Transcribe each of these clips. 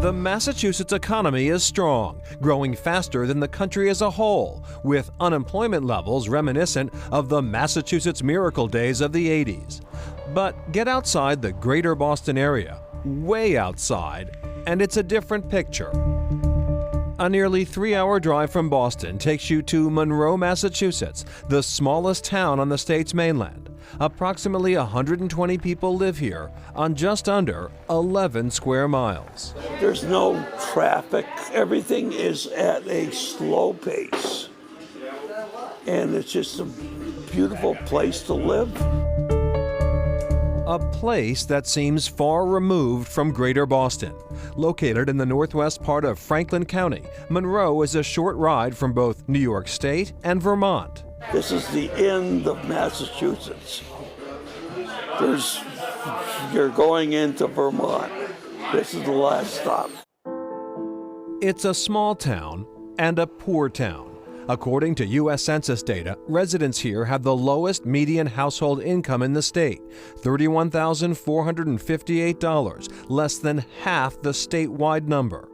The Massachusetts economy is strong, growing faster than the country as a whole, with unemployment levels reminiscent of the Massachusetts miracle days of the 80s. But get outside the greater Boston area, way outside, and it's a different picture. A nearly 3-hour drive from Boston takes you to Monroe, Massachusetts, the smallest town on the state's mainland. Approximately 120 people live here on just under 11 square miles. There's no traffic. Everything is at a slow pace. And it's just a beautiful place to live. A place that seems far removed from Greater Boston. Located in the northwest part of Franklin County, Monroe is a short ride from both New York State and Vermont. This is the end of Massachusetts. You're going into Vermont. This is the last stop. It's a small town and a poor town. According to U.S. Census data, residents here have the lowest median household income in the state, $31,458, less than half the statewide number.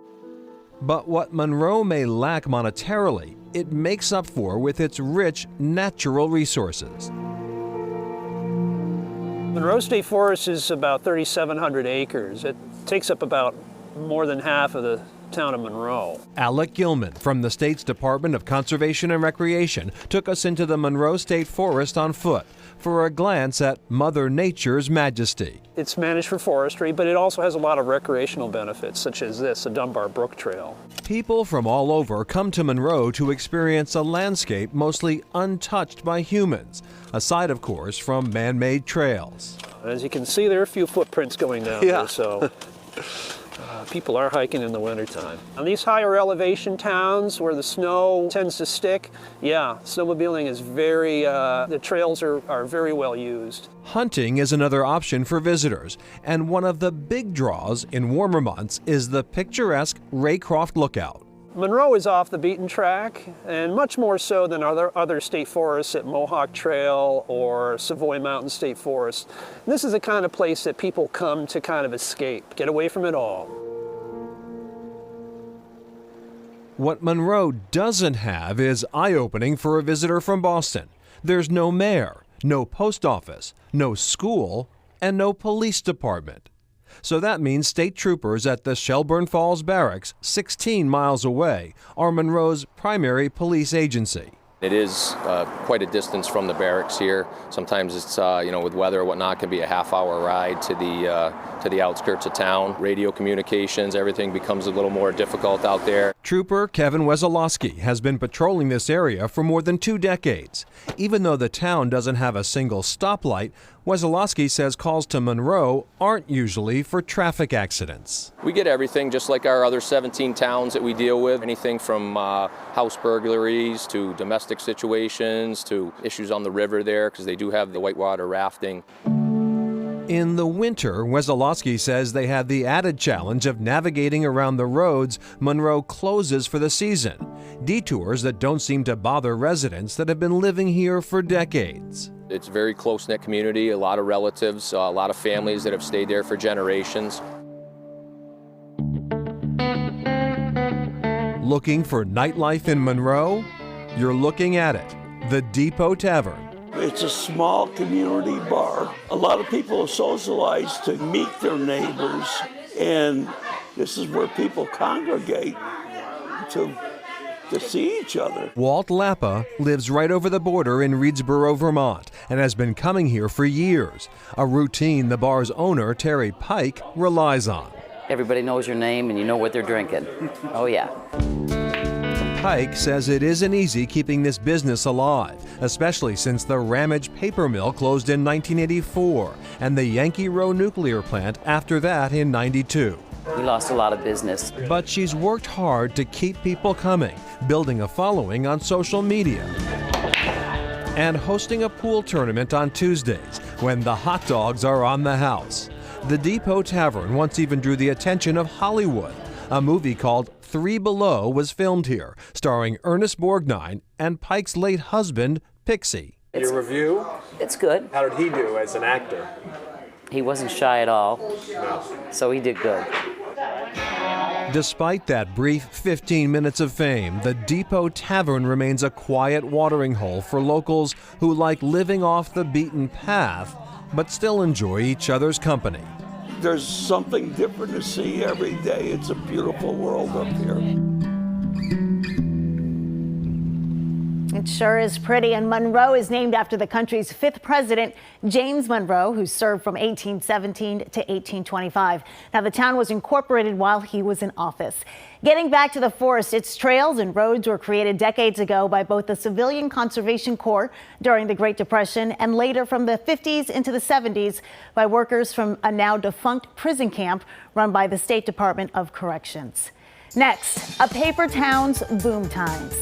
But what Monroe may lack monetarily, it makes up for with its rich natural resources. Monroe State Forest is about 3,700 acres. It takes up about more than half of the town of Monroe. Alec Gilman from the state's Department of Conservation and Recreation took us into the Monroe State Forest on foot for a glance at Mother Nature's majesty. It's managed for forestry, but it also has a lot of recreational benefits, such as this, the Dunbar Brook Trail. People from all over come to Monroe to experience a landscape mostly untouched by humans, aside, of course, from man-made trails. As you can see, there are a few footprints going down there, so people are hiking in the wintertime. On these higher elevation towns where the snow tends to stick, snowmobiling is the trails are very well used. Hunting is another option for visitors, and one of the big draws in warmer months is the picturesque Raycroft Lookout. Monroe is off the beaten track, and much more so than other state forests at Mohawk Trail or Savoy Mountain State Forest. And this is the kind of place that people come to kind of escape, get away from it all. What Monroe doesn't have is eye-opening for a visitor from Boston. There's no mayor, no post office, no school, and no police department. So that means state troopers at the Shelburne Falls Barracks, 16 miles away, are Monroe's primary police agency. It is quite a distance from the barracks here. Sometimes it's, with weather or whatnot, can be a half-hour ride to the outskirts of town. Radio communications, everything becomes a little more difficult out there. Trooper Kevin Wesolowski has been patrolling this area for more than 2 decades. Even though the town doesn't have a single stoplight, Wesolowski says calls to Monroe aren't usually for traffic accidents. We get everything, just like our other 17 towns that we deal with. Anything from house burglaries to domestic situations to issues on the river there, because they do have the whitewater rafting. In the winter, Wesolowski says they have the added challenge of navigating around the roads Monroe closes for the season, detours that don't seem to bother residents that have been living here for decades. It's a very close-knit community, a lot of relatives, a lot of families that have stayed there for generations. Looking for nightlife in Monroe? You're looking at it, the Depot Tavern. It's a small community bar. A lot of people socialize to meet their neighbors, and this is where people congregate to see each other. Walt Lappa lives right over the border in Reedsboro, Vermont, and has been coming here for years, a routine the bar's owner, Terry Pike, relies on. Everybody knows your name and you know what they're drinking. Oh yeah. Pike says it isn't easy keeping this business alive, especially since the Ramage paper mill closed in 1984 and the Yankee Row nuclear plant after that in '92. We lost a lot of business. But she's worked hard to keep people coming, building a following on social media, and hosting a pool tournament on Tuesdays when the hot dogs are on the house. The Depot Tavern once even drew the attention of Hollywood. A movie called 3 Below was filmed here, starring Ernest Borgnine and Pike's late husband, Pixie. Your review? It's good. How did he do as an actor? He wasn't shy at all, No. so he did good. Despite that brief 15 minutes of fame, the Depot Tavern remains a quiet watering hole for locals who like living off the beaten path, but still enjoy each other's company. There's something different to see every day. It's a beautiful world up here. It sure is pretty, and Monroe is named after the country's 5th president, James Monroe, who served from 1817 to 1825. Now, the town was incorporated while he was in office. Getting back to the forest, its trails and roads were created decades ago by both the Civilian Conservation Corps during the Great Depression and later from the 50s into the 70s by workers from a now defunct prison camp run by the State Department of Corrections. Next, a paper town's boom times.